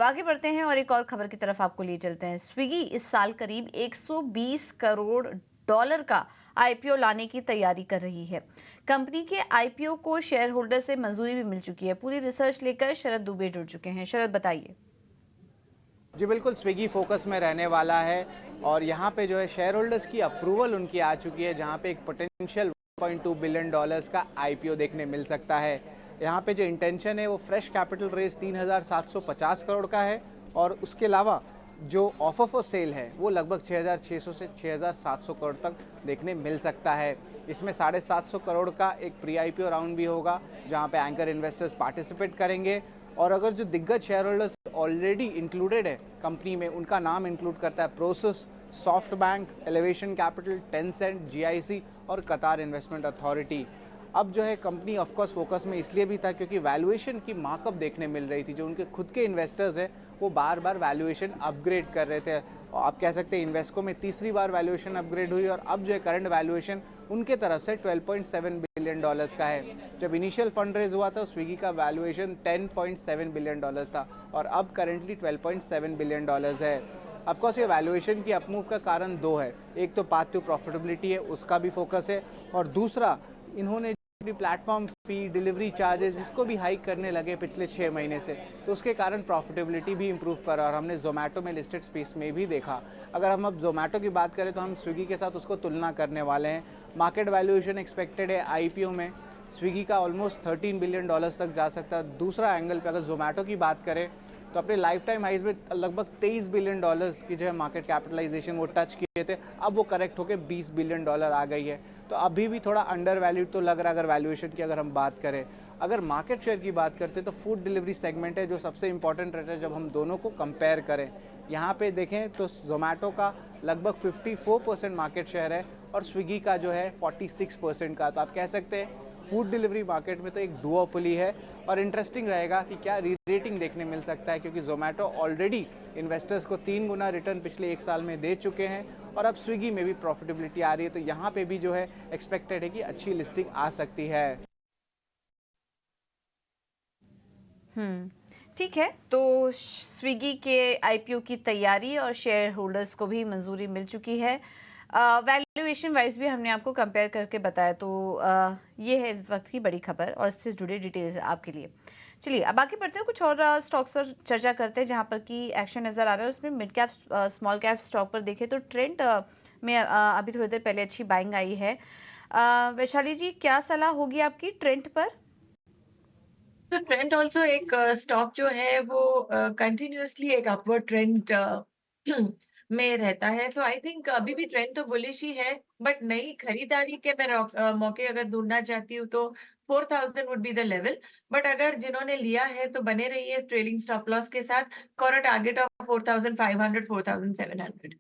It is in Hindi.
आगे बढ़ते हैं और एक और खबर की तरफ आपको ले चलते हैं। स्विगी इस साल करीब 120 करोड़ डॉलर का आईपीओ लाने की तैयारी कर रही है। कंपनी के आईपीओ को शेयर होल्डर से मंजूरी भी मिल चुकी है। पूरी रिसर्च लेकर शरद दुबे जुड़ चुके हैं। शरद, बताइए। जी बिल्कुल, स्विगी फोकस में रहने वाला है और यहाँ पे जो है शेयर होल्डर्स की अप्रूवल उनकी आ चुकी है, जहाँ पे एक पोटेंशियल 1.2 बिलियन डॉलर्स का आईपीओ देखने मिल सकता है। यहाँ पे जो इंटेंशन है वो फ्रेश कैपिटल रेज 3,750 करोड़ का है और उसके अलावा जो ऑफर फॉर सेल है वो लगभग 6,600 से 6,700 करोड़ तक देखने मिल सकता है। इसमें 750 करोड़ का एक प्री आईपीओ राउंड भी होगा, जहाँ पे एंकर इन्वेस्टर्स पार्टिसिपेट करेंगे और अगर जो दिग्गज शेयर होल्डर्स ऑलरेडी इंक्लूडेड है कंपनी में, उनका नाम इंक्लूड करता है process, soft bank, elevation capital, Tencent, GIC और कतार इन्वेस्टमेंट अथॉरिटी। अब जो है कंपनी ऑफकोर्स फोकस में इसलिए भी था क्योंकि वैल्यूएशन की मार्कअप देखने मिल रही थी। जो उनके खुद के इन्वेस्टर्स हैं वो बार बार वैल्यूएशन अपग्रेड कर रहे थे और आप कह सकते हैं इन्वेस्को में तीसरी बार वैल्यूएशन अपग्रेड हुई और अब जो है करंट वैल्यूएशन उनके तरफ से 12.7 बिलियन डॉलर्स का है। जब इनिशियल फंड रेज हुआ था स्विगी का वैल्यूएशन 10.7 बिलियन डॉलर्स था और अब करेंटली 12.7 बिलियन डॉलर्स है। ऑफकोर्स ये वैल्यूएशन की अपमूव का कारण दो है। एक तो पाथ टू प्रॉफिटेबिलिटी है, उसका भी फोकस है और दूसरा इन्होंने अपनी प्लेटफॉर्म फी, डिलीवरी चार्जेस इसको भी हाइक करने लगे पिछले 6 महीने से, तो उसके कारण प्रॉफिटेबिलिटी भी इंप्रूव करा और हमने जोमेटो में लिस्टेड स्पेस में भी देखा। अगर हम अब जोमेटो की बात करें तो हम स्विगी के साथ उसको तुलना करने वाले हैं। मार्केट वैल्यूएशन एक्सपेक्टेड है आईपीओ में स्विगी का ऑलमोस्ट 13 बिलियन डॉलर्स तक जा सकता है। दूसरा एंगल पे अगर जोमेटो की बात करें तो अपने लाइफ टाइम हाइज में लगभग 23 बिलियन डॉलर्स की जो है मार्केट कैपिटलाइजेशन वो टच किए थे, अब वो करेक्ट होकर 20 बिलियन डॉलर आ गई है। तो अभी भी थोड़ा अंडर वैल्यूड तो लग रहा है अगर वैल्यूएशन की अगर हम बात करें। अगर मार्केट शेयर की बात करते हैं तो फूड डिलीवरी सेगमेंट है जो सबसे इंपॉर्टेंट रहता है जब हम दोनों को कंपेयर करें। यहाँ पे देखें तो जोमेटो का लगभग 54% मार्केट शेयर है और स्विगी का जो है 46% का। तो आप कह सकते हैं फूड डिलीवरी मार्केट में तो एक डुओपोली है और इंटरेस्टिंग रहेगा कि क्या री रेटिंग देखने मिल सकता है, क्योंकि जोमेटो ऑलरेडी इन्वेस्टर्स को 3 गुना रिटर्न पिछले 1 साल में दे चुके हैं और अब स्विगी में भी प्रॉफिटेबिलिटी आ रही है। तो यहाँ पे भी जो है एक्सपेक्टेड है कि अच्छी लिस्टिंग आ सकती है। हम्म, ठीक है। तो स्विगी के आईपीओ की तैयारी और शेयर होल्डर्स को भी मंजूरी मिल चुकी है। वैल्यूएशन वाइज भी हमने आपको कंपेयर करके बताया। तो ये है इस वक्त की बड़ी खबर और इससे जुड़े डिटेल्स आपके लिए। चलिए अब आगे बढ़ते हैं, कुछ और स्टॉक्स पर चर्चा करते हैं जहां पर की एक्शन नजर आ रहा है। उसमें mid cap small cap stock पर देखें तो ट्रेंड में अभी थोड़ी देर पहले अच्छी बाइंग आई है। वैशाली जी, क्या सलाह होगी आपकी ट्रेंड पर? तो ट्रेंड ऑल्सो एक स्टॉक जो है वो कंटिन्यूअसली एक अपवर्ड ट्रेंड में रहता है। तो आई थिंक अभी भी ट्रेंड तो बुलिश ही है, बट नई खरीदारी के मैं मौके अगर ढूंढना चाहती हूँ तो 4,000 would be the level. But अगर जिन्होंने लिया है तो बने रहिए ट्रेलिंग स्टॉप लॉस के साथ फॉर अ टारगेट ऑफ 4,500 4,700।